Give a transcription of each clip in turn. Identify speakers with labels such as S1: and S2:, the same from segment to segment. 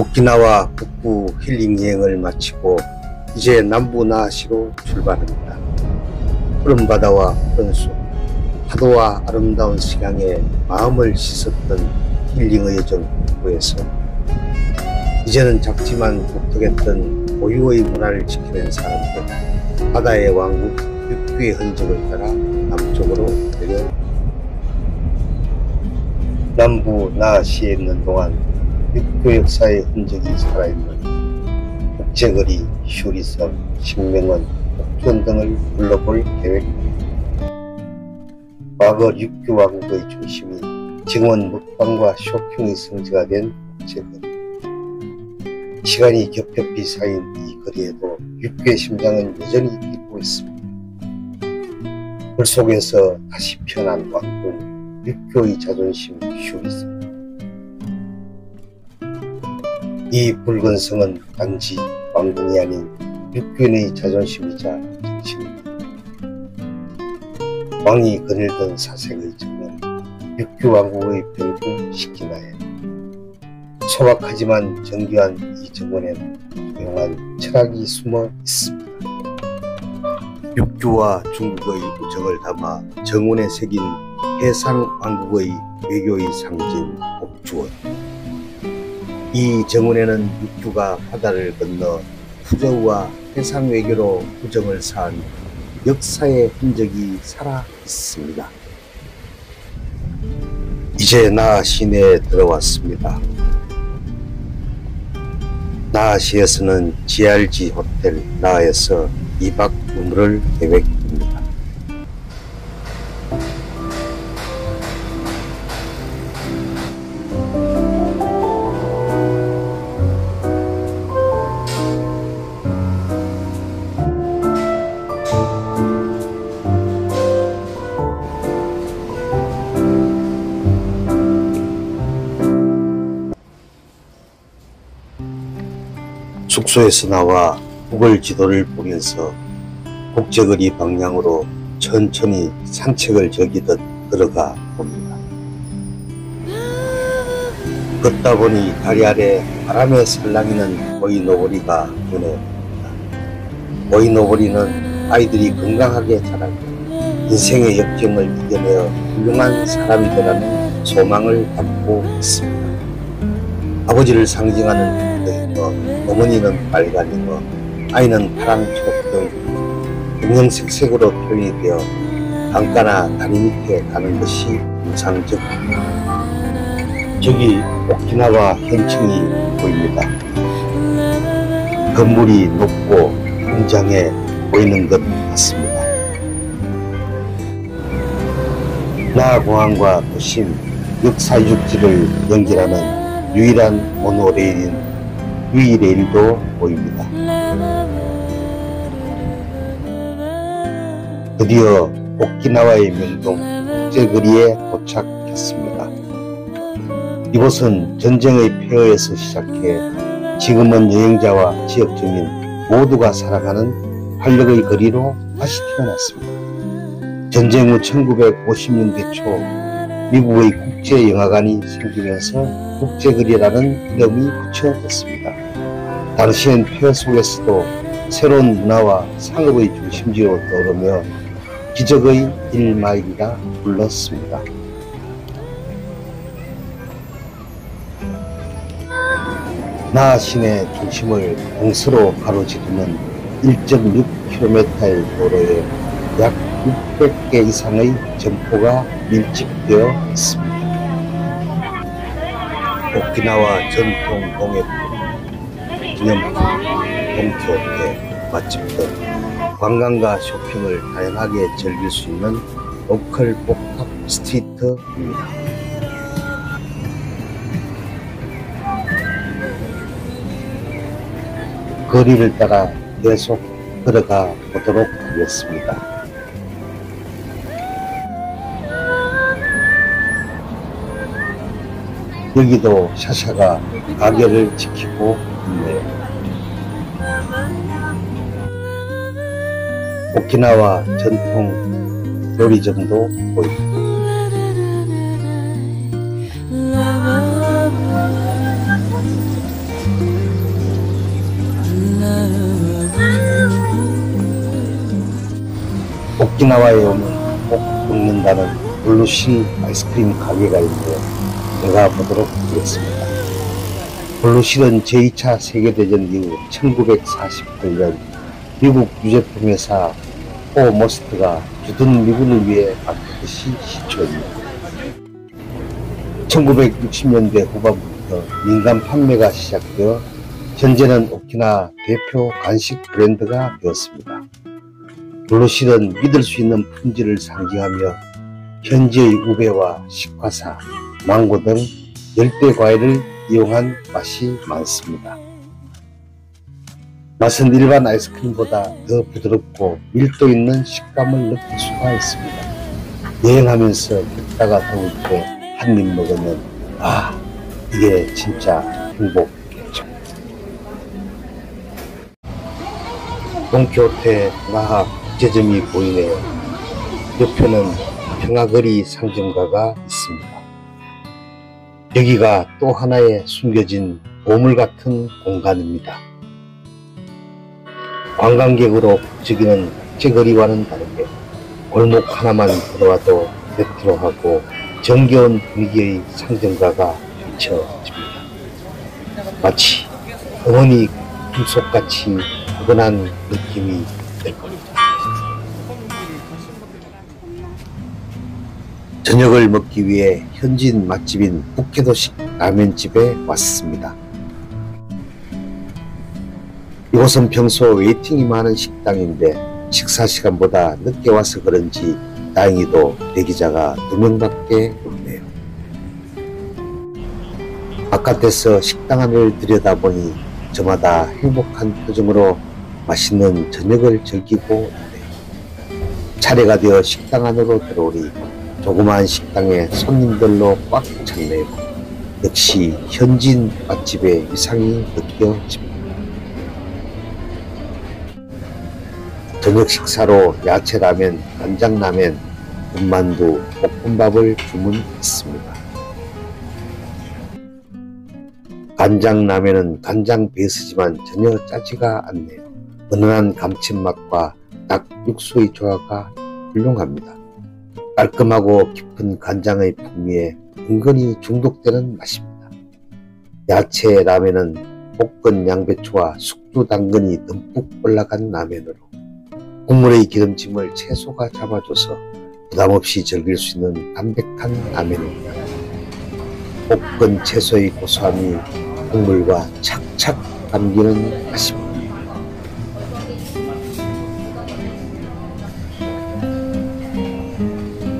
S1: 오키나와 북부 힐링 여행을 마치고 이제 남부 나하시로 출발합니다. 푸른 바다와 푸른 숲, 파도와 아름다운 수양에 마음을 씻었던 힐링의 여정 북부에서 이제는 작지만 독특했던 고유의 문화를 지키는 사람들, 바다의 왕국 육규의 흔적을 따라 남쪽으로 내려 남부 나하시에 있는 동안 육교 역사의 흔적이 살아있는 국제거리, 휴리섬, 식명원, 옥천 등을 둘러볼 계획입니다. 과거 육교 왕국의 중심이 지금은 먹방과 쇼핑의 성지가 된 국제거리. 시간이 겹겹이 쌓인 이 거리에도 육교의 심장은 여전히 뛰고 있습니다. 그 속에서 다시 피어난 왕궁, 육교의 자존심 휴리섬. 이 붉은 성은 단지 왕궁이 아닌 육교인의 자존심이자 정신입니다. 왕이 거닐던 사색의 정면, 육교 왕국의 별궁 식기나에 소박하지만 정교한 이 정원에는 조용한 철학이 숨어 있습니다. 육교와 중국의 우정을 담아 정원에 새긴 해상 왕국의 외교의 상징 옥주원. 이 정원에는 육교가 바다를 건너 푸저우와 해상 외교로 우정을 쌓은 역사의 흔적이 살아 있습니다. 이제 나하시 내에 들어왔습니다. 나하시에서는 GRG 호텔 나하에서 2박 3일을 계획합니다. 숙소에서 나와 구글 지도를 보면서 국제거리 방향으로 천천히 산책을 즐기듯 걸어가 봅니다. 걷다 보니 다리 아래 바람에 살랑이는 오이노보리가 눈에 띕니다. 오이노보리는 아이들이 건강하게 자라고 인생의 역경을 이겨내어 훌륭한 사람이 되라는 소망을 담고 있습니다. 아버지를 상징하는 어머니는 빨간이고 아이는 파랑, 초록 등 분형색색으로 표현이 되어 강가나 다리 밑에 가는 것이 인상적입니다. 저기 오키나와 현층이 보입니다. 건물이 높고 웅장해 보이는 것 같습니다. 나하공항과 도심, 역사유적지를 연결하는 유일한 모노레일인 위레일도 보입니다. 드디어 오키나와의 명동 국제거리에 도착했습니다. 이곳은 전쟁의 폐허에서 시작해 지금은 여행자와 지역 주민 모두가 살아가는 활력의 거리로 다시 태어났습니다. 전쟁 후 1950년대 초 미국의 국제영화관이 생기면서 국제거리라는 이름이 붙여졌습니다. 당시엔 폐허 속에서도 새로운 문화와 상업의 중심지로 떠오르며 기적의 1마일이라 불렀습니다. 나하 시내 중심을 공서로 가로지르는 1.6km의 도로에 약 600개 이상의 점포가 밀집되어 있습니다. 오키나와 전통 공예품, 기념품, 동키호테, 맛집 등 관광과 쇼핑을 다양하게 즐길 수 있는 로컬 복합 스트리트입니다. 거리를 따라 계속 걸어가 보도록 하겠습니다. 여기도 샤샤가 가게를 지키고 있네요. 오키나와 전통 요리점도 보입니다. 오키나와에 오면 꼭 먹는다는 블루실 아이스크림 가게가 있는데 제가 보도록 하겠습니다. 블루실은 제2차 세계대전 이후 1948년 미국 유제품 회사 포머스트가 주둔 미군을 위해 만든 시초입니다. 1960년대 후반부터 민간 판매가 시작되어 현재는 오키나와 대표 간식 브랜드가 되었습니다. 블루실은 믿을 수 있는 품질을 상징하며 현지의 우베와 식화사, 망고 등 열대 과일을 이용한 맛이 많습니다. 맛은 일반 아이스크림보다 더 부드럽고 밀도 있는 식감을 느낄 수가 있습니다. 여행하면서 걷다가 더울 때 한 입 먹으면 이게 진짜 행복이겠죠. 돈키호테 나하 국제점이 보이네요. 옆에는 평화거리 상점가가 있습니다. 여기가 또 하나의 숨겨진 보물 같은 공간입니다. 관광객으로 북적이는 국제거리와는 다르게 골목 하나만 들어와도 레트로하고 정겨운 분위기의 상점가가 펼쳐집니다. 마치 어머니 꿈속같이 포근한 느낌이 들 겁니다. 저녁을 먹기 위해 현지인 맛집인 북해도식 라면집에 왔습니다. 이곳은 평소 웨이팅이 많은 식당인데 식사 시간보다 늦게 와서 그런지 다행히도 대기자가 2명밖에 없네요. 바깥에서 식당 안을 들여다보니 저마다 행복한 표정으로 맛있는 저녁을 즐기고 있네요. 차례가 되어 식당 안으로 들어오니 조그마한 식당에 손님들로 꽉 찼네요. 역시 현지인 맛집의 위상이 느껴집니다. 저녁 식사로 야채라면, 간장라면, 군만두, 볶음밥을 주문했습니다. 간장라면은 간장 베이스지만 전혀 짜지가 않네요. 은은한 감칠맛과 닭 육수의 조화가 훌륭합니다. 깔끔하고 깊은 간장의 풍미에 은근히 중독되는 맛입니다. 야채 라면은 볶은 양배추와 숙주 당근이 듬뿍 올라간 라면으로 국물의 기름짐을 채소가 잡아줘서 부담없이 즐길 수 있는 담백한 라면입니다. 볶은 채소의 고소함이 국물과 착착 감기는 맛입니다.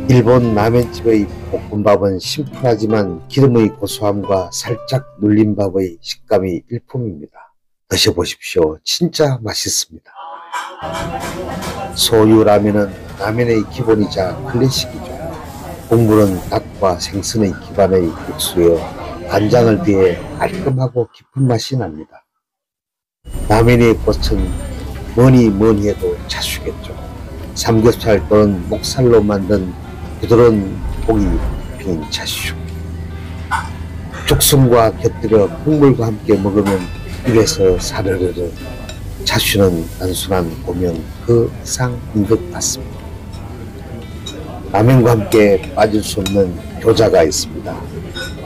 S1: 일본 라면집의 볶음밥은 심플하지만 기름의 고소함과 살짝 눌린 밥의 식감이 일품입니다. 드셔보십시오. 진짜 맛있습니다. 소유 라면은 라면의 기본이자 클래식이죠. 국물은 닭과 생선의 기반의 육수에 간장을 더해 깔끔하고 깊은 맛이 납니다. 라면의 꽃은 뭐니 해도 차슈겠죠. 삼겹살 또는 목살로 만든 부드러운 고기 빈 차슈. 죽순과 곁들여 국물과 함께 먹으면 입에서 사르르르. 차슈는 단순한 오면 그 이상인 것 같습니다. 라면과 함께 빠질 수 없는 교자가 있습니다.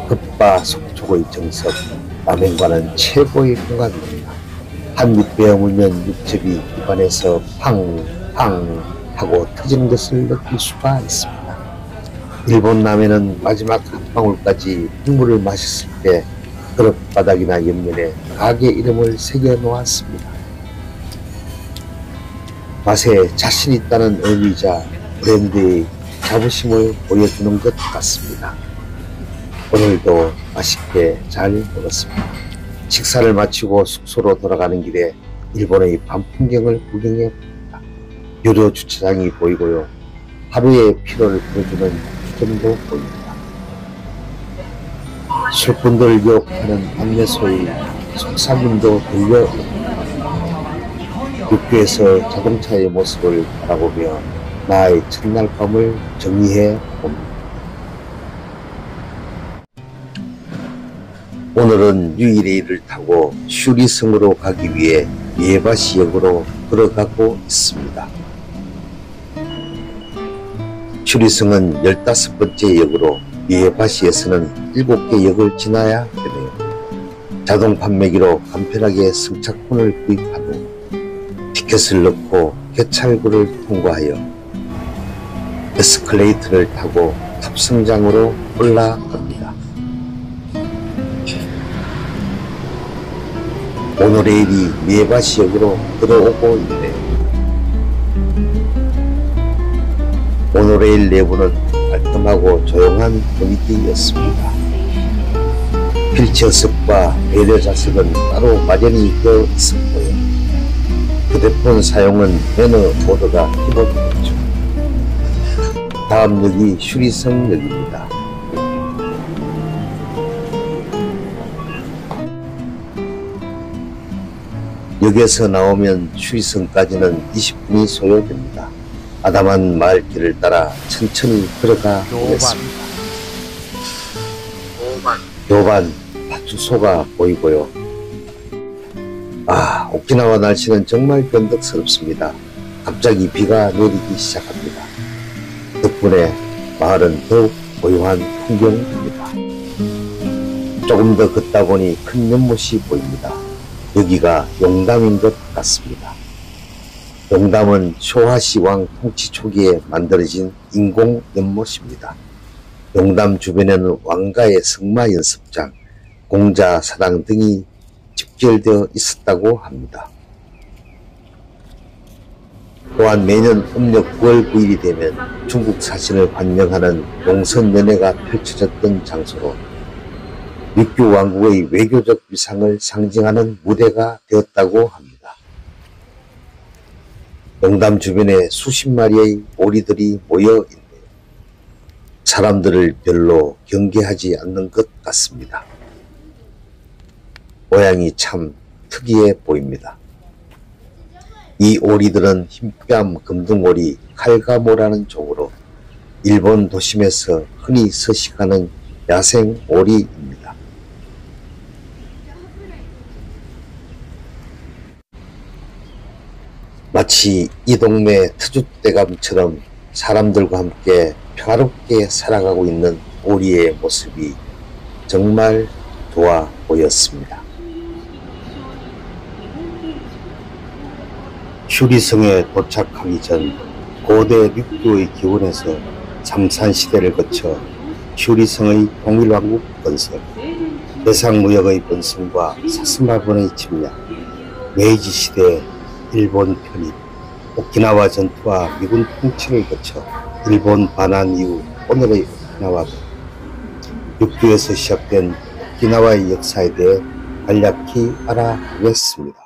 S1: 겉바속촉의 정석, 라면과는 최고의 궁합입니다. 한 입 베어물면 육즙이 입안에서 팡팡 하고 터지는 것을 느낄 수가 있습니다. 일본 라면은 마지막 한 방울까지 국물을 마셨을 때 그릇 바닥이나 옆면에 가게 이름을 새겨 놓았습니다. 맛에 자신 있다는 의미이자 브랜드의 자부심을 보여주는 것 같습니다. 오늘도 맛있게 잘 먹었습니다. 식사를 마치고 숙소로 돌아가는 길에 일본의 밤 풍경을 구경해 봅니다. 유료 주차장이 보이고요. 하루의 피로를 풀어주는 주점도 보입니다. 술꾼들 유혹하는 안내소의 속삭임도 들려옵니다. 육교에서 자동차의 모습을 바라보며 나의 첫날 밤을 정리해 봅니다. 오늘은 유이레일을 타고 슈리성으로 가기 위해 예바시역으로 걸어가고 있습니다. 슈리성은 15번째 역으로 미에바시에서는 7개 역을 지나야 되네요. 자동 판매기로 간편하게 승차권을 구입한 후 티켓을 넣고 개찰구를 통과하여 에스컬레이터를 타고 탑승장으로 올라갑니다. 모노레일이 미에바시역으로 들어오고 있네요. 모노레일 내부는 깔끔하고 조용한 분위기였습니다. 휠체어석과 배려 좌석은 따로 마련이 되어 있었고요. 휴대폰 사용은 매너 모드가 기본이었죠. 다음 역이 슈리성역입니다. 역에서 나오면 슈리성까지는 20분이 소요됩니다. 아담한 마을길을 따라 천천히 걸어가 보겠습니다. 요반 파주소가 보이고요. 오키나와 날씨는 정말 변덕스럽습니다. 갑자기 비가 내리기 시작합니다. 덕분에 마을은 더욱 고요한 풍경입니다. 조금 더 걷다 보니 큰 연못이 보입니다. 여기가 용담인 것 같습니다. 용담은 쇼하시 왕 통치 초기에 만들어진 인공 연못입니다. 용담 주변에는 왕가의 승마 연습장, 공자 사당 등이 집결되어 있었다고 합니다. 또한 매년 음력 9월 9일이 되면 중국 사신을 환영하는 농선연회가 펼쳐졌던 장소로 육교 왕국의 외교적 위상을 상징하는 무대가 되었다고 합니다. 용담 주변에 수십 마리의 오리들이 모여 있네요. 사람들을 별로 경계하지 않는 것 같습니다. 모양이 참 특이해 보입니다. 이 오리들은 흰뺨 금등오리 칼가모라는 종으로 일본 도심에서 흔히 서식하는 야생 오리입니다. 마치 이 동네 터줏대감처럼 사람들과 함께 평화롭게 살아가고 있는 오리의 모습이 정말 좋아 보였습니다. 슈리성에 도착하기 전 고대 륙교의 기원에서 삼산시대를 거쳐 슈리성의 통일왕국 건설, 해상무역의 번성과 사스마번의 침략, 메이지시대 일본 편입, 오키나와 전투와 미군 통치를 거쳐 일본 반환 이후 오늘의 오키나와, 육교에서 시작된 오키나와의 역사에 대해 간략히 알아보겠습니다.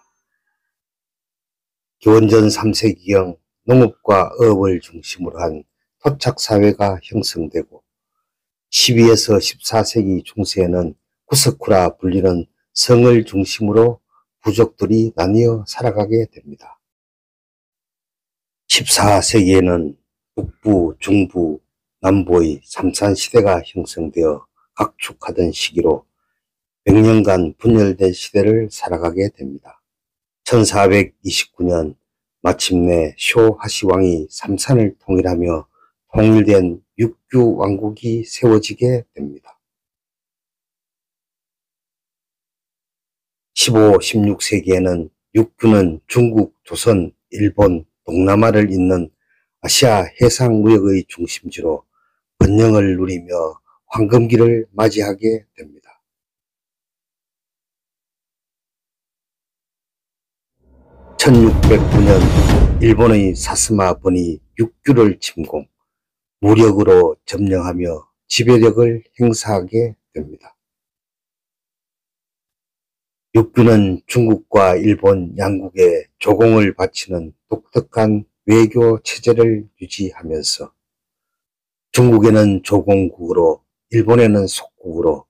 S1: 기원전 3세기경 농업과 어업을 중심으로 한 토착사회가 형성되고 12에서 14세기 중세에는 구스쿠라 불리는 성을 중심으로 부족들이 나뉘어 살아가게 됩니다. 14세기에는 북부, 중부, 남부의 삼산시대가 형성되어 각축하던 시기로 100년간 분열된 시대를 살아가게 됩니다. 1429년 마침내 쇼하시 왕이 삼산을 통일하며 통일된 육규 왕국이 세워지게 됩니다. 15, 16세기에는 육규는 중국, 조선, 일본, 동남아를 잇는 아시아 해상무역의 중심지로 번영을 누리며 황금기를 맞이하게 됩니다. 1609년 일본의 사스마번이 육규를 침공, 무력으로 점령하며 지배력을 행사하게 됩니다. 육규는 중국과 일본 양국에 조공을 바치는 독특한 외교 체제를 유지하면서 중국에는 조공국으로 일본에는 속국으로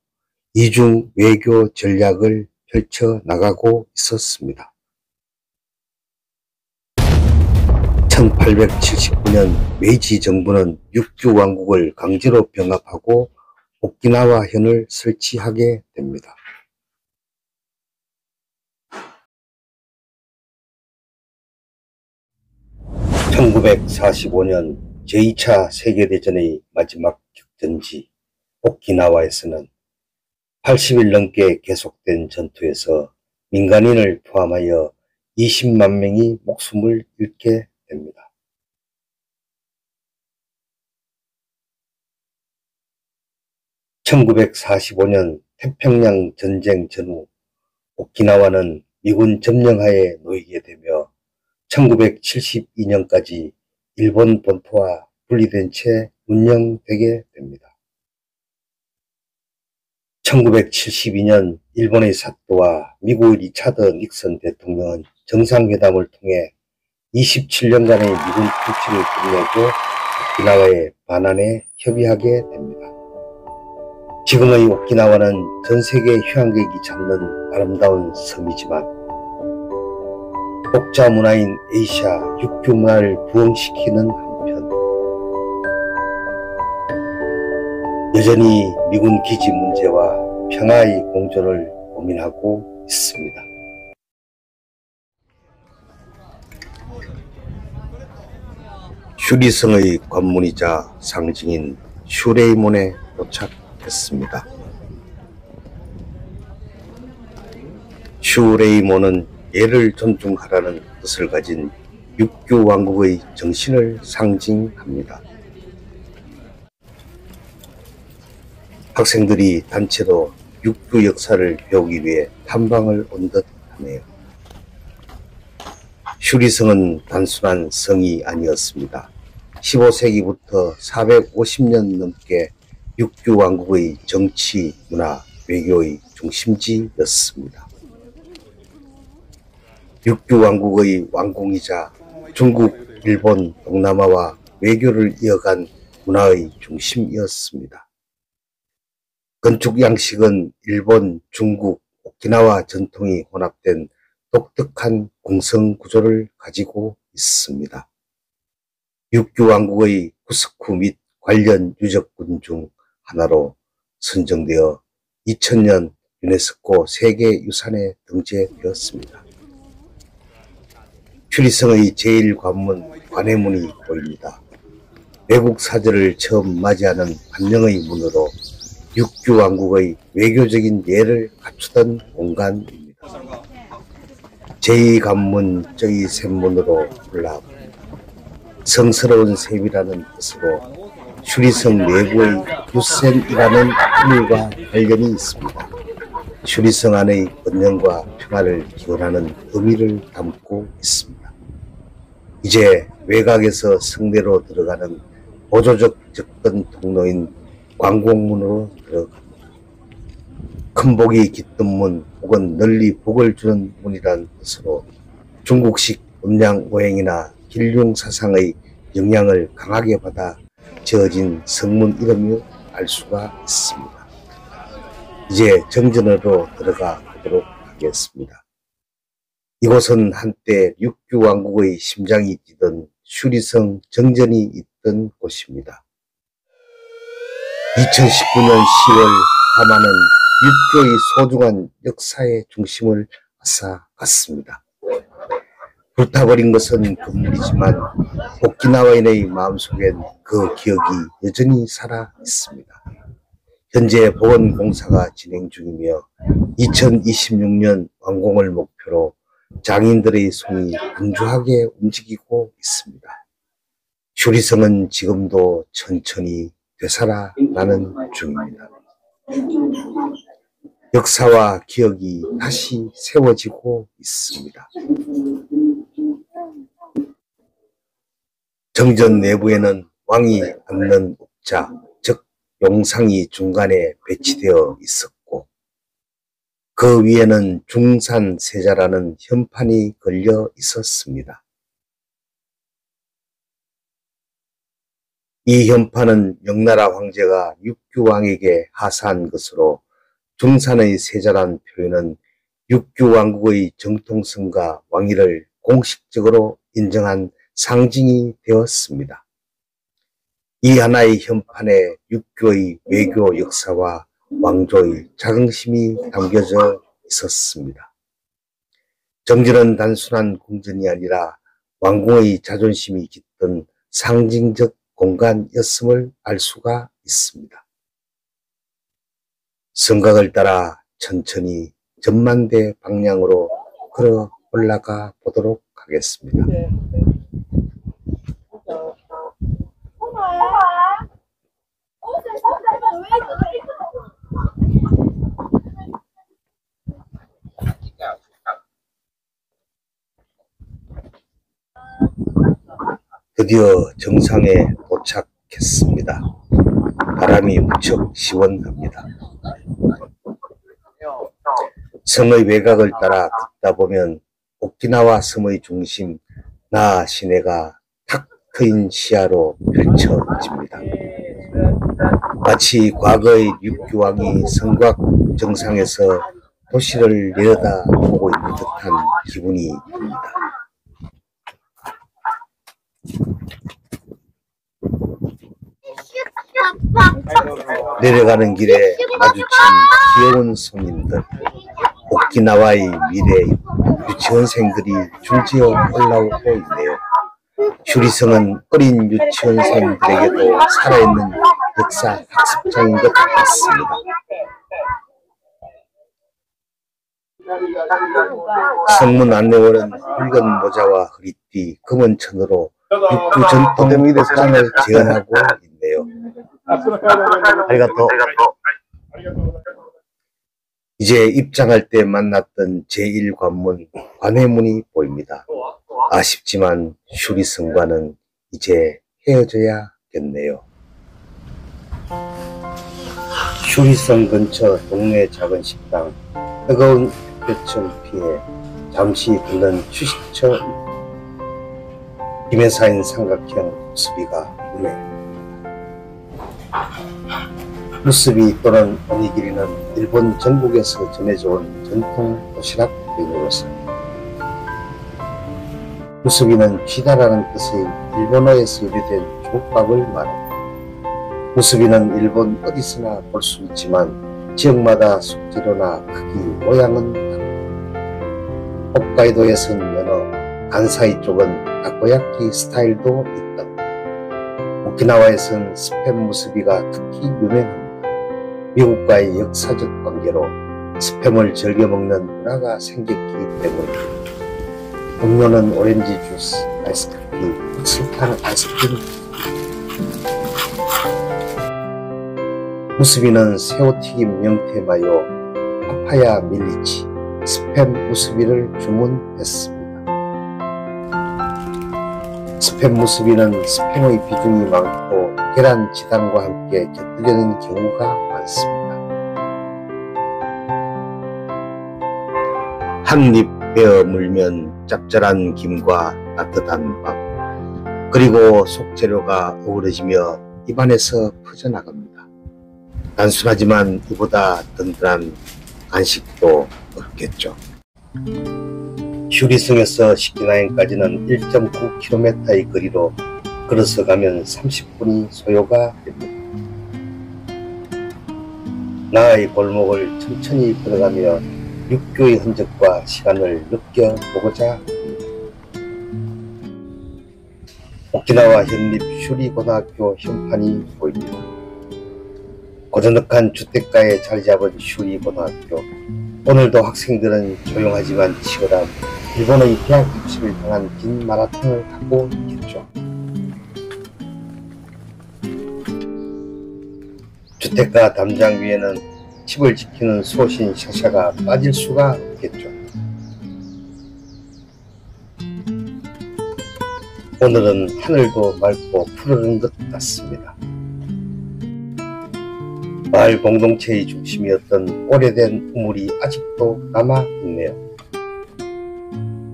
S1: 이중 외교 전략을 펼쳐 나가고 있었습니다. 1879년 메이지 정부는 육규 왕국을 강제로 병합하고 오키나와현을 설치하게 됩니다. 1945년
S2: 제2차 세계대전의 마지막 격전지 오키나와에서는 80일 넘게 계속된 전투에서 민간인을 포함하여 20만 명이 목숨을 잃게 됩니다. (1945년) 태평양 전쟁 전후 오키나와는 미군 점령하에 놓이게 되며 1972년까지 일본 본토와 분리된 채 운영되게 됩니다. 1972년 일본의 사또와 미국의 리차드 닉슨 대통령은 정상회담을 통해 27년간의 미군 통치를 끝내고 오키나와의 반환에 협의하게 됩니다. 지금의 오키나와는 전세계 휴양객이 찾는 아름다운 섬이지만 독자 문화인 에이샤 육교 문화를 부흥시키는 한편 여전히 미군 기지 문제와 평화의 공존을 고민하고 있습니다.
S1: 슈리성의 관문이자 상징인 슈레이몬에 도착했습니다. 슈레이몬은 예를 존중하라는 뜻을 가진 육교 왕국의 정신을 상징합니다. 학생들이 단체로 육교 역사를 배우기 위해 탐방을 온 듯 하네요. 슈리성은 단순한 성이 아니었습니다. 15세기부터 450년 넘게 육교 왕국의 정치, 문화, 외교의 중심지였습니다. 육교 왕국의 왕궁이자 중국, 일본, 동남아와 외교를 이어간 문화의 중심이었습니다. 건축 양식은 일본, 중국, 오키나와 전통이 혼합된 독특한 궁성 구조를 가지고 있습니다. 육교 왕국의 구스쿠 및 관련 유적군 중 하나로 선정되어 2000년 유네스코 세계유산에 등재되었습니다. 슈리성의 제1관문 관해문이 보입니다. 외국 사절을 처음 맞이하는 환영의 문으로 육교 왕국의 외교적인 예를 갖추던 공간입니다. 제2관문 제2샘문으로 불러합니다. 성스러운 샘이라는 뜻으로 슈리성 내부의 유센이라는 의미와 관련이 있습니다. 슈리성 안의 번영과 평화를 기원하는 의미를 담고 있습니다. 이제 외곽에서 성내로 들어가는 보조적 접근 통로인 관공문으로 들어갑니다. 큰 복이 깃든 문 혹은 널리 복을 주는 문이란 뜻으로 중국식 음양 오행이나 길흉 사상의 영향을 강하게 받아 지어진 성문 이름을 알 수가 있습니다. 이제 정전으로 들어가 보도록 하겠습니다. 이곳은 한때 육교 왕국의 심장이 뛰던 슈리성 정전이 있던 곳입니다. 2019년 10월 하마는 육교의 소중한 역사의 중심을 앗아갔습니다. 불타버린 것은 건물이지만 오키나와인의 마음속엔 그 기억이 여전히 살아 있습니다. 현재 복원공사가 진행 중이며 2026년 완공을 목표로 장인들의 손이 분주하게 움직이고 있습니다. 슈리성은 지금도 천천히 되살아나는 중입니다. 역사와 기억이 다시 세워지고 있습니다. 정전 내부에는 왕이 앉는 옥자, 즉 용상이 중간에 배치되어 있었고 그 위에는 중산세자라는 현판이 걸려 있었습니다. 이 현판은 명나라 황제가 육규왕에게 하사한 것으로 중산의 세자란 표현은 육규왕국의 정통성과 왕위를 공식적으로 인정한 상징이 되었습니다. 이 하나의 현판에 육교의 외교 역사와 왕조의 자긍심이 담겨져 있었습니다. 정전은 단순한 궁전이 아니라 왕궁의 자존심이 깃든 상징적 공간이었음을 알 수가 있습니다. 성곽을 따라 천천히 전만대 방향으로 걸어 올라가 보도록 하겠습니다. 드디어 정상에 도착했습니다. 바람이 무척 시원합니다. 성의 외곽을 따라 걷다 보면 오키나와 섬의 중심 나 시내가 탁 트인 시야로 펼쳐집니다. 마치 과거의 류큐왕이 성곽 정상에서 도시를 내려다보고 있는 듯한 기분이 듭니다. 내려가는 길에 마주친 귀여운 손님들, 오키나와의 미래 유치원생들이 줄지어 올라오고 있네요. 슈리성은 어린 유치원생들에게도 살아있는 역사 학습장인 것 같습니다. 성문 안내원은 붉은 모자와 허리띠, 검은 천으로 육주 전통 옷장을 재현하고 있네요. 아리가또. 이제 입장할 때 만났던 제1관문 관회문이 보입니다. 아쉽지만 슈리성과는 이제 헤어져야겠네요. 슈리성 근처 동네 작은 식당, 뜨거운 햇볕을 피해 잠시 들른 휴식처. 김에 쌓인 삼각형 무스비가 눈에. 무스비 또는 오니기리는 일본 전국에서 전해져 온 전통 도시락 메뉴로서 무스비는 쥐다라는 뜻의 일본어에서 유래된 족밥을 말합니다. 무스비는 일본 어디서나 볼 수 있지만 지역마다 속재료나 크기, 모양은 다르고 홋카이도에서는 연어, 간사이 쪽은 타코야키 스타일도 있다. 오키나와에서는 스팸 무스비가 특히 유명합니다. 미국과의 역사적 관계로 스팸을 즐겨 먹는 문화가 생겼기 때문에 음료는 오렌지 주스, 아이스커피, 흑설탕 아이스크림. 무스비는 새우튀김 명태 마요, 파파야 밀리치, 스팸 무스비를 주문했습니다. 스팸 무스비는 스팸의 비중이 많고 계란 지단과 함께 곁들이는 경우가 많습니다. 한 입 베어 물면 짭짤한 김과 따뜻한 밥, 그리고 속재료가 어우러지며 입안에서 퍼져나갑니다. 단순하지만 이보다 든든한 간식도 없겠죠. 슈리성에서 시키나현까지는 1.9km의 거리로 걸어서 가면 30분이 소요가 됩니다. 나의 골목을 천천히 걸어가며 육교의 흔적과 시간을 느껴보고자 합니다. 오키나와 현립 슈리고등학교 현판이 보입니다. 고즈넉한 주택가에 자리 잡은 슈리고등학교. 오늘도 학생들은 조용하지만 치열한 일본의 대학 입시를 향한 긴 마라톤을 하고 있겠죠. 주택가 담장 위에는 칩을 지키는 수호신 샤샤가 빠질 수가 없겠죠. 오늘은 하늘도 맑고 푸르른 것 같습니다. 마을 공동체의 중심이었던 오래된 우물이 아직도 남아있네요.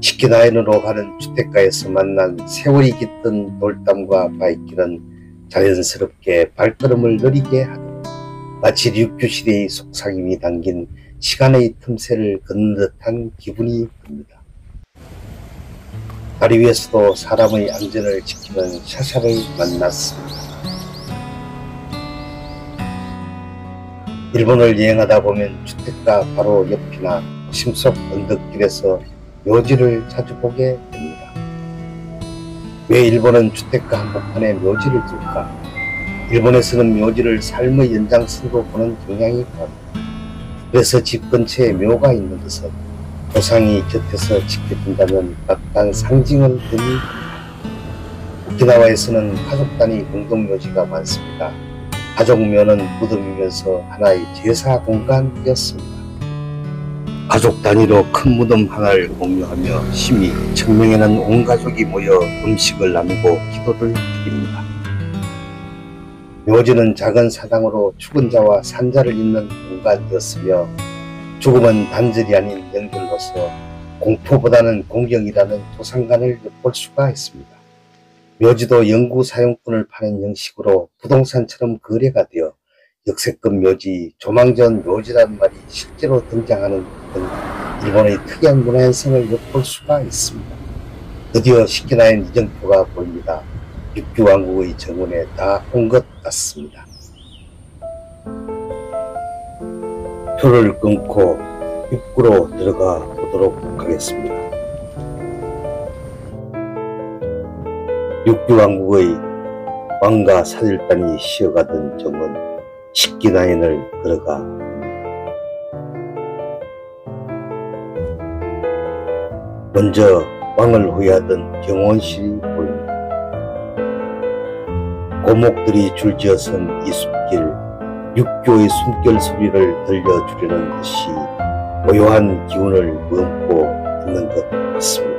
S1: 시키나현으로 가는 주택가에서 만난 세월이 깃든 돌담과 바위길은 자연스럽게 발걸음을 느리게 하듯 마치 류큐시대의 속삭임이 담긴 시간의 틈새를 걷는 듯한 기분이 듭니다. 다리 위에서도 사람의 안전을 지키는 샤샤를 만났습니다. 일본을 여행하다 보면 주택가 바로 옆이나 도심 속 언덕길에서 묘지를 자주 보게 됩니다.
S2: 왜 일본은 주택가 한복판에 묘지를 둘까? 일본에서는 묘지를 삶의 연장선으로 보는 경향이 강합니다. 그래서 집 근처에 묘가 있는 것은 조상이 곁에서 지켜준다면 막강 상징을 의미합니다. 오키나와에서는 가족 단위 공동묘지가 많습니다. 가족묘는 무덤이면서 하나의 제사 공간이었습니다. 가족 단위로 큰 무덤 하나를 공유하며 심히 천명에는 온 가족이 모여 음식을 나누고 기도를 드립니다. 묘지는 작은 사당으로 죽은 자와 산자를 잇는 공간이었으며 죽음은 단절이 아닌 연결로서 공포보다는 공경이라는 조상관을 엿볼 수가 있습니다. 묘지도 영구 사용권을 파는 형식으로 부동산처럼 거래가 되어 역세권 묘지, 조망전 묘지라는 말이 실제로 등장하는 등 일본의 특이한 문화 현상을 엿볼 수가 있습니다. 드디어 시키나인 이정표가 보입니다. 육규왕국의 정원에 다 온 것 같습니다. 표를 끊고 입구로 들어가 보도록 하겠습니다. 육규왕국의 왕가 사절단이 쉬어가던 정원 식기나인을 걸어가 먼저 왕을 호위하던 경호원실이 보입니다. 고목들이 줄지어선 이 숲길, 육교의 숨결 소리를 들려주려는 듯이 고요한 기운을 머금고 있는 것 같습니다.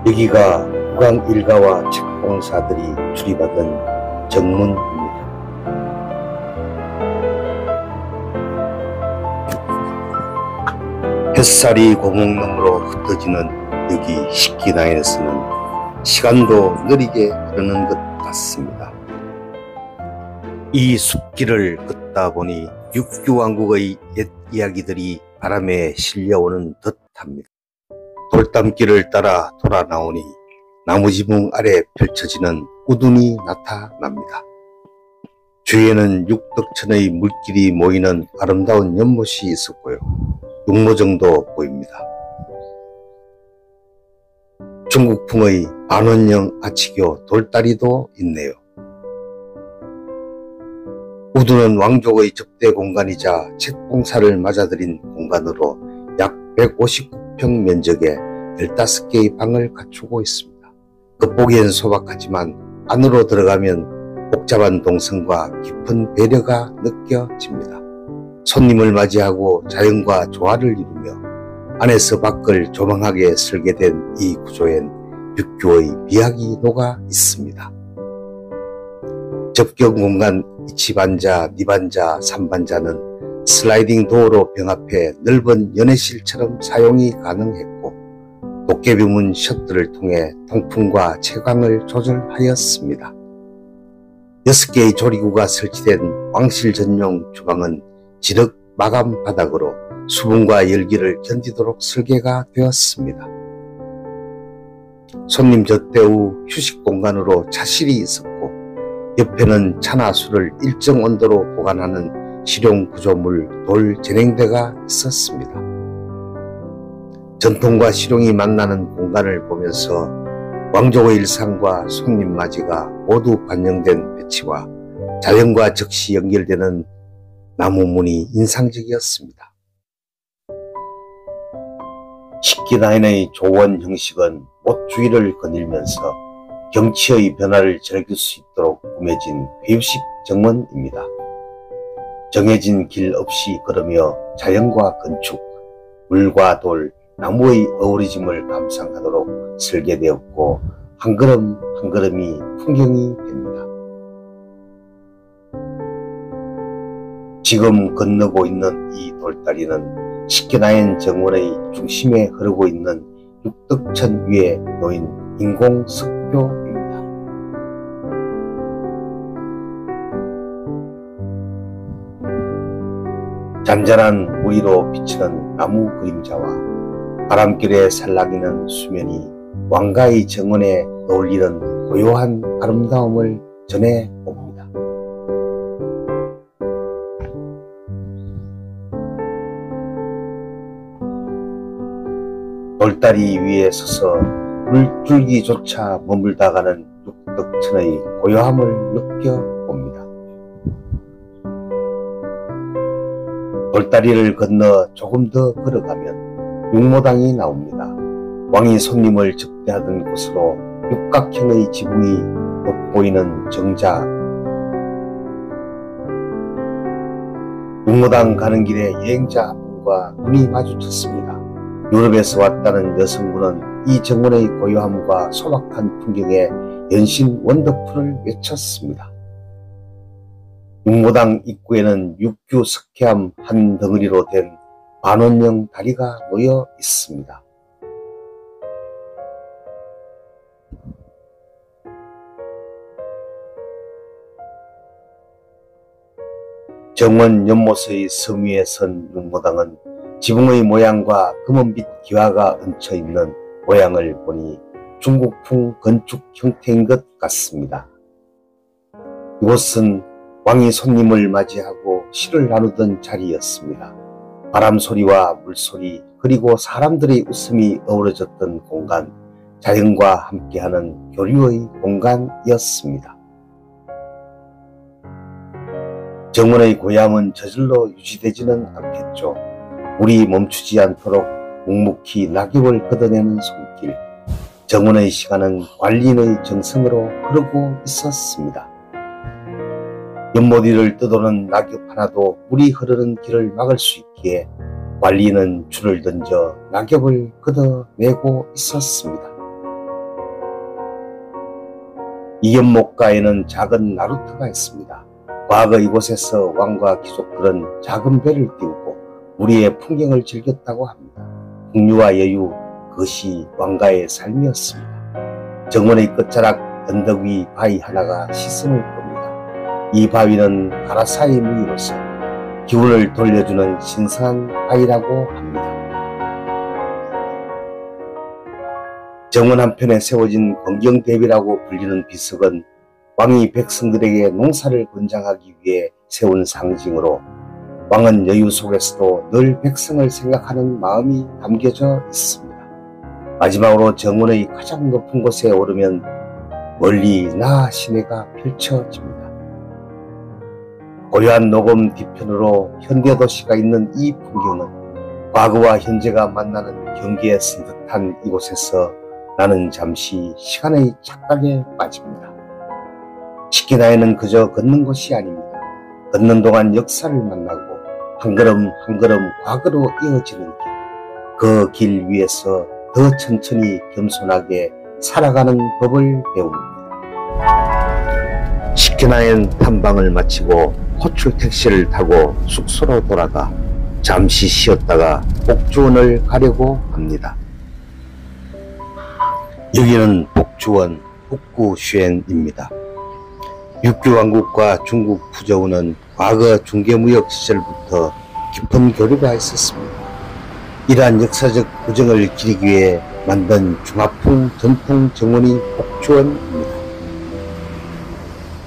S2: 여기가 국왕 일가와 책봉사들이 출입하던 정문입니다. 햇살이 고목너머로 흩어지는 여기 식기나인에서는 시간도 느리게 흐르는 것 같습니다. 이 숲길을 걷다 보니 육규왕국의 옛 이야기들이 바람에 실려오는 듯합니다. 돌담길을 따라 돌아 나오니 나무지붕 아래 펼쳐지는 우둔이 나타납니다. 주위에는 육덕천의 물길이 모이는 아름다운 연못이 있었고요. 육모정도 보입니다. 중국풍의 반원형 아치교 돌다리도 있네요. 우두는 왕족의 접대 공간이자 책봉사를 맞아들인 공간으로 약 159평 면적에 15개의 방을 갖추고 있습니다. 겉보기엔 소박하지만 안으로 들어가면 복잡한 동선과 깊은 배려가 느껴집니다. 손님을 맞이하고 자연과 조화를 이루며 안에서 밖을 조망하게 설계된 이 구조엔 육교의 미학이 녹아 있습니다. 접경 공간 이치반자, 니반자, 삼반자는 슬라이딩 도어로 병합해 넓은 연회실처럼 사용이 가능했고 도깨비문 셔틀을 통해 통풍과 채광을 조절하였습니다. 6개의 조리구가 설치된 왕실 전용 주방은 지륵 마감 바닥으로 수분과 열기를 견디도록 설계가 되었습니다. 손님 접대 후 휴식 공간으로 차실이 있었고 옆에는 차나 술을 일정 온도로 보관하는 실용 구조물 돌 진행대가 있었습니다. 전통과 실용이 만나는 공간을 보면서 왕족의 일상과 손님 맞이가 모두 반영된 배치와 자연과 즉시 연결되는 나무문이 인상적이었습니다. 식기나인의 조원 형식은 못 주위를 거닐면서 경치의 변화를 즐길 수 있도록 꾸며진 회유식 정원입니다. 정해진 길 없이 걸으며 자연과 건축, 물과 돌, 나무의 어우러짐을 감상하도록 설계되었고 한 걸음 한 걸음이 풍경이 됩니다. 지금 건너고 있는 이 돌다리는 식기나인 정원의 중심에 흐르고 있는 육덕천 위에 놓인 인공 석교입니다. 잔잔한 무리로 비치는 나무 그림자와 바람결에 살랑이는 수면이 왕가의 정원에 어울리는 고요한 아름다움을 전해옵니다. 돌다리 위에 서서 물줄기조차 머물다가는 육덕천의 고요함을 느껴봅니다. 돌다리를 건너 조금 더 걸어가면 육모당이 나옵니다. 왕이 손님을 접대하던 곳으로 육각형의 지붕이 돋보이는 정자. 육모당 가는 길에 여행자 한 분과 눈이 마주쳤습니다. 유럽에서 왔다는 여성분은 이 정원의 고요함과 소박한 풍경에 연신 원더풀을 외쳤습니다. 육모당 입구에는 육규 석회암 한 덩어리로 된 반원형 다리가 놓여 있습니다. 정원 연못의 섬 위에 선 육모당은 지붕의 모양과 금은빛 기와가 얹혀있는 모양을 보니 중국풍 건축 형태인 것 같습니다. 이곳은 왕이 손님을 맞이하고 시를 나누던 자리였습니다. 바람소리와 물소리 그리고 사람들의 웃음이 어우러졌던 공간, 자연과 함께하는 교류의 공간이었습니다. 정원의 고요함은 저절로 유지되지는 않겠죠. 물이 멈추지 않도록 묵묵히 낙엽을 걷어내는 손길. 정원의 시간은 관리인의 정성으로 흐르고 있었습니다. 연못 위를 떠도는 낙엽 하나도 물이 흐르는 길을 막을 수 있기에 관리인은 줄을 던져 낙엽을 걷어내고 있었습니다. 이 연못가에는 작은 나루터가 있습니다. 과거 이곳에서 왕과 귀족들은 작은 배를 띄우고 우리의 풍경을 즐겼다고 합니다. 풍류와 여유, 그것이 왕가의 삶이었습니다. 정원의 끝자락 언덕 위 바위 하나가 시선을 끕니다. 이 바위는 가라사의 무기로서 기운을 돌려주는 신선한 바위라고 합니다. 정원 한편에 세워진 건경대비라고 불리는 비석은 왕이 백성들에게 농사를 권장하기 위해 세운 상징으로 왕은 여유 속에서도 늘 백성을 생각하는 마음이 담겨져 있습니다. 마지막으로 정원의 가장 높은 곳에 오르면 멀리 나 시내가 펼쳐집니다. 고요한 녹음 뒤편으로 현대도시가 있는 이 풍경은 과거와 현재가 만나는 경계에 쓴 듯한 이곳에서 나는 잠시 시간의 착각에 빠집니다. 치키나에는 그저 걷는 곳이 아닙니다. 걷는 동안 역사를 만나고 한 걸음 한 걸음 과거로 이어지는 길. 그 길 위에서 더 천천히 겸손하게 살아가는 법을 배웁니다. 치키나엔 탐방을 마치고 호출 택시를 타고 숙소로 돌아가 잠시 쉬었다가 복주원을 가려고 합니다. 여기는 복주원 북구슈엔입니다. 육규왕국과 중국 푸저우는 과거 중개무역 시절부터 깊은 교류가 있었습니다. 이러한 역사적 구정을 기리기 위해 만든 중화풍 전통 정원이 복주원입니다.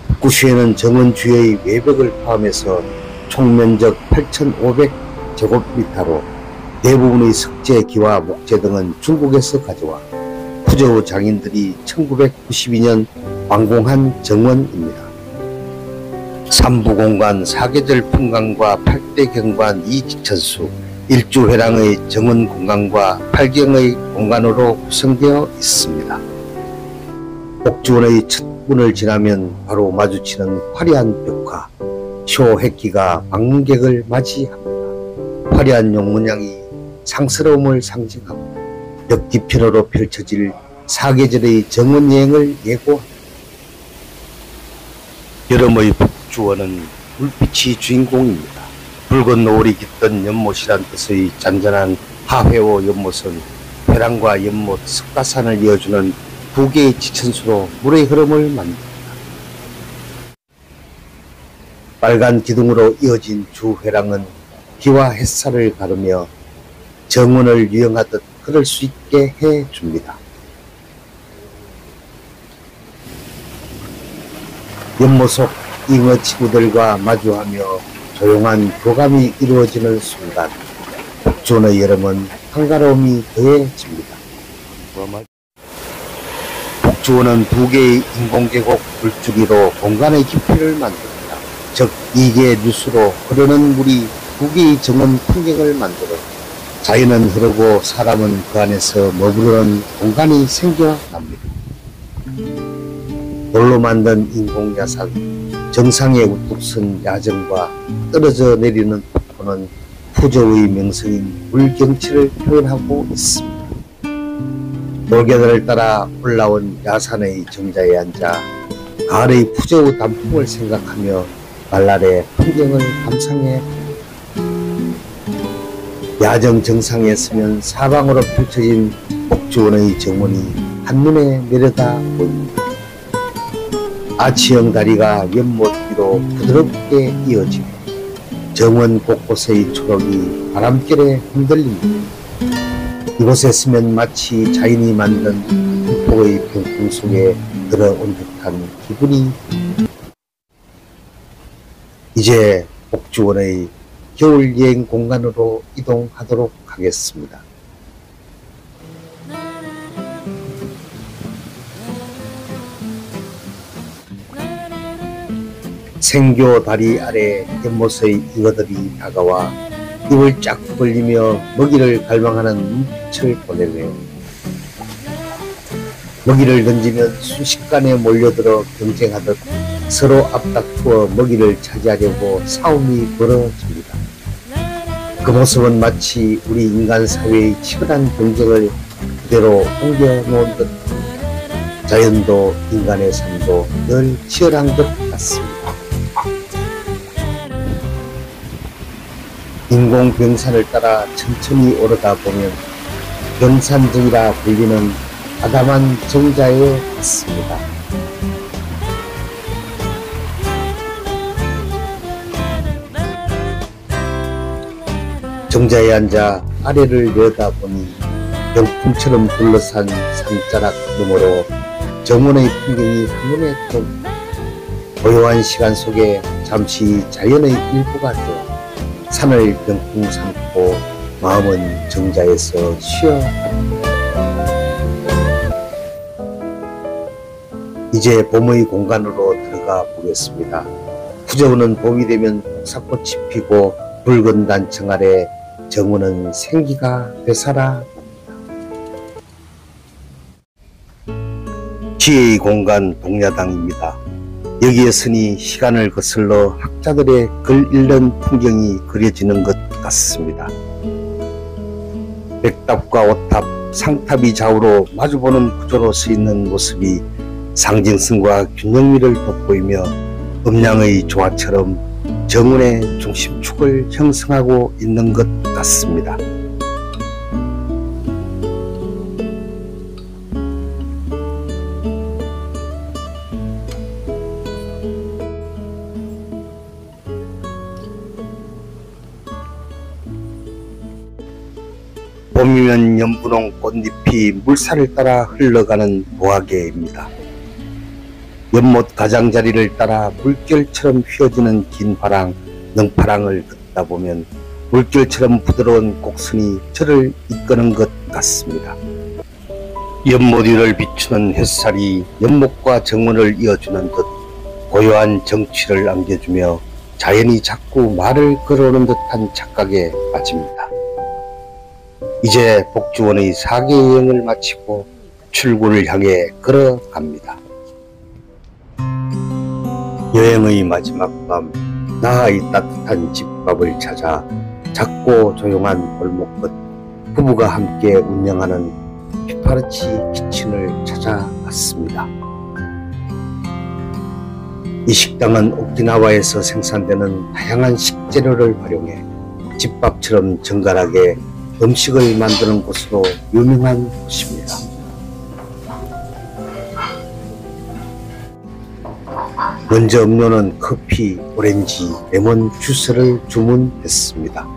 S2: 북구슈에는 정원 주위의 외벽을 포함해서 총 면적 8,500제곱미터로 대부분의 석재기와 목재 등은 중국에서 가져와 푸저우 장인들이 1992년 완공한 정원입니다. 3부 공간 4계절 풍광과 8대 경관 2지천수 1주회랑의 정원 공간과 8경의 공간으로 구성되어 있습니다. 복주원의 첫 문을 지나면 바로 마주치는 화려한 벽화, 쇼해끼가 방문객을 맞이합니다. 화려한 용문양이 상스러움을 상징하고 벽 뒤편으로 펼쳐질 4계절의 정원 여행을 예고합니다. 여름의 복주원은 불빛이 주인공입니다. 붉은 노을이 깃든 연못이란 뜻의 잔잔한 하회호 연못은 회랑과 연못, 석가산을 이어주는 두 개의 지천수로 물의 흐름을 만듭니다. 빨간 기둥으로 이어진 주회랑은 비와 햇살을 가르며 정원을 유영하듯 걸을 수 있게 해줍니다. 연못 속 잉어 친구들과 마주하며 조용한 교감이 이루어지는 순간
S1: 복주원의 여름은 한가로움이 더해집니다. 복주원은 2개의 인공계곡 물줄기로 공간의 깊이를 만듭니다. 즉 2개의 뉴스로 흐르는 물이 2개의 정원 풍경을 만들어 자연은 흐르고 사람은 그 안에서 머무르는 공간이 생겨납니다. 돌로 만든 인공야산, 정상에 우뚝 선 야정과 떨어져 내리는 폭포는 푸저의 명성인 물경치를 표현하고 있습니다. 돌계단을 따라 올라온 야산의 정자에 앉아 가을의 푸저의 단풍을 생각하며 말날의 풍경을 감상해 야정 정상에 서면 사방으로 펼쳐진 복주원의 정원이 한눈에 내려다 보입니다. 아치형 다리가 연못 위로 부드럽게 이어지고 정원 곳곳의 초록이 바람결에 흔들립니다. 이곳에 서면 마치 자연이 만든 폭포의 병풍 속에 들어온 듯한 기분이 이제 복주원의 겨울여행 공간으로 이동하도록 하겠습니다. 생교 다리 아래 연못의 잉어들이 다가와 입을 쫙 벌리며 먹이를 갈망하는 눈빛을 보내네요. 먹이를 던지면 순식간에 몰려들어 경쟁하듯 서로 앞다투어 먹이를 차지하려고 싸움이 벌어집니다. 그 모습은 마치 우리 인간 사회의 치열한 경쟁을 그대로 옮겨놓은 듯 자연도 인간의 삶도 늘 치열한 것 같습니다. 인공 병산을 따라 천천히 오르다 보면 병산정이라 불리는 아담한 정자에 있습니다. 정자에 앉아 아래를 내다보니 병풍처럼 둘러싼 산자락 너머로 정원의 풍경이 한눈에 들어옵니다. 고요한 시간 속에 잠시 자연의 일부가 되어 산을 병풍 삼고 마음은 정자에서 쉬어갑니다. 이제 봄의 공간으로 들어가 보겠습니다. 푸저우는 봄이 되면 복사꽃이 피고 붉은 단청 아래 정원은 생기가 되살아 지혜의 공간 동야당입니다. 여기에 서니 시간을 거슬러 학자들의 글 읽는 풍경이 그려지는 것 같습니다. 백탑과 오탑, 상탑이 좌우로 마주보는 구조로 서있는 모습이 상징성과 균형미를 돋보이며 음양의 조화처럼 정원의 중심축을 형성하고 있는 것 같습니다. 봄이면 연분홍 꽃잎이 물살을 따라 흘러가는 보화계입니다. 연못 가장자리를 따라 물결처럼 휘어지는 긴 화랑, 능파랑을 걷다 보면 물결처럼 부드러운 곡선이 저를 이끄는 것 같습니다. 연못 위를 비추는 햇살이 연못과 정원을 이어주는 듯 고요한 정취를 안겨주며 자연이 자꾸 말을 걸어오는 듯한 착각에 빠집니다. 이제 복주원의 4개 여행을 마치고 출구를 향해 걸어갑니다. 여행의 마지막 밤, 나의 따뜻한 집밥을 찾아 작고 조용한 골목 끝 부부가 함께 운영하는 피파르치 키친을 찾아갔습니다. 이 식당은 오키나와에서 생산되는 다양한 식재료를 활용해 집밥처럼 정갈하게 음식을 만드는 곳으로 유명한 곳입니다. 먼저 음료는 커피, 오렌지, 레몬 주스를 주문했습니다.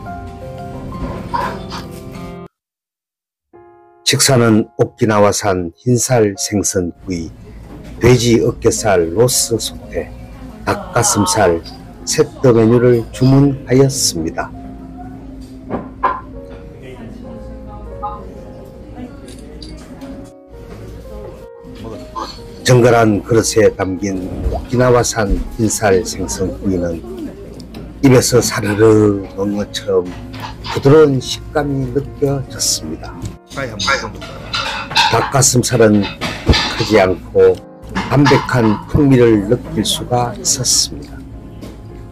S1: 식사는 오키나와산 흰살 생선구이, 돼지 어깨살 로스 소태, 닭가슴살, 세트 메뉴를 주문하였습니다. 정갈한 그릇에 담긴 오키나와산 흰살 생선구이는 입에서 사르르 먹는 것처럼 부드러운 식감이 느껴졌습니다. 닭가슴살은 크지 않고 담백한 풍미를 느낄 수가 있었습니다.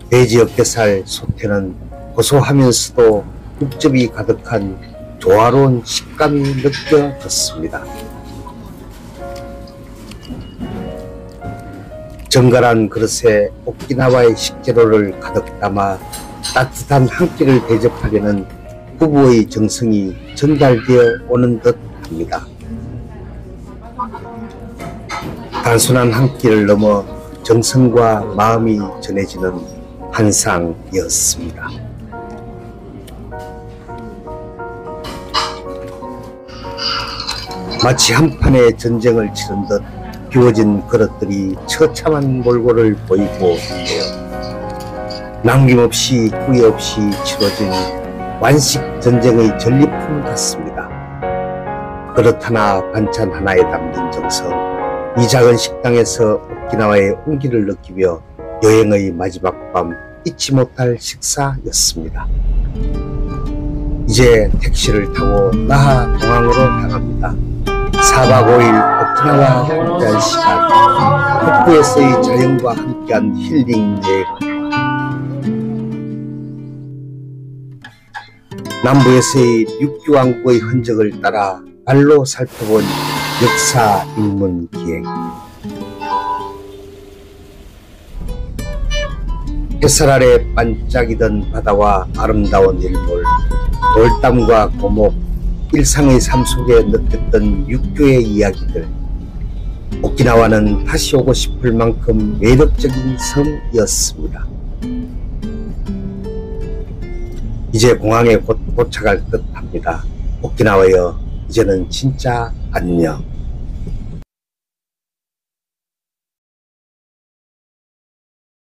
S1: 돼지 어깨살 소태는 고소하면서도 육즙이 가득한 조화로운 식감이 느껴졌습니다. 정갈한 그릇에 오키나와의 식재료를 가득 담아 따뜻한 한 끼를 대접하려는 부부의 정성이 전달되어 오는 듯 합니다. 단순한 한 끼를 넘어 정성과 마음이 전해지는 한상이었습니다. 마치 한판의 전쟁을 치른 듯 비워진 그릇들이 처참한 몰골을 보이고 있네요. 남김없이 후회 없이 치러진 완식 전쟁의 전리품 같습니다. 그릇 하나 반찬 하나에 담긴 정성, 이 작은 식당에서 오키나와의 온기를 느끼며 여행의 마지막 밤 잊지 못할 식사였습니다. 이제 택시를 타고 나하 공항으로 향합니다. 4박 5일 오키나와 함께한 시간, 북부에서의 자연과 함께한 힐링 여행, 남부에서의 육교왕국의 흔적을 따라 발로 살펴본 역사 입문 기행. 햇살 아래 반짝이던 바다와 아름다운 일몰, 돌담과 고목, 일상의 삶 속에 느꼈던 육교의 이야기들. 오키나와는 다시 오고 싶을 만큼 매력적인 섬이었습니다. 이제 공항에 곧 도착할 듯 합니다. 오키나와여, 이제는 진짜 안녕.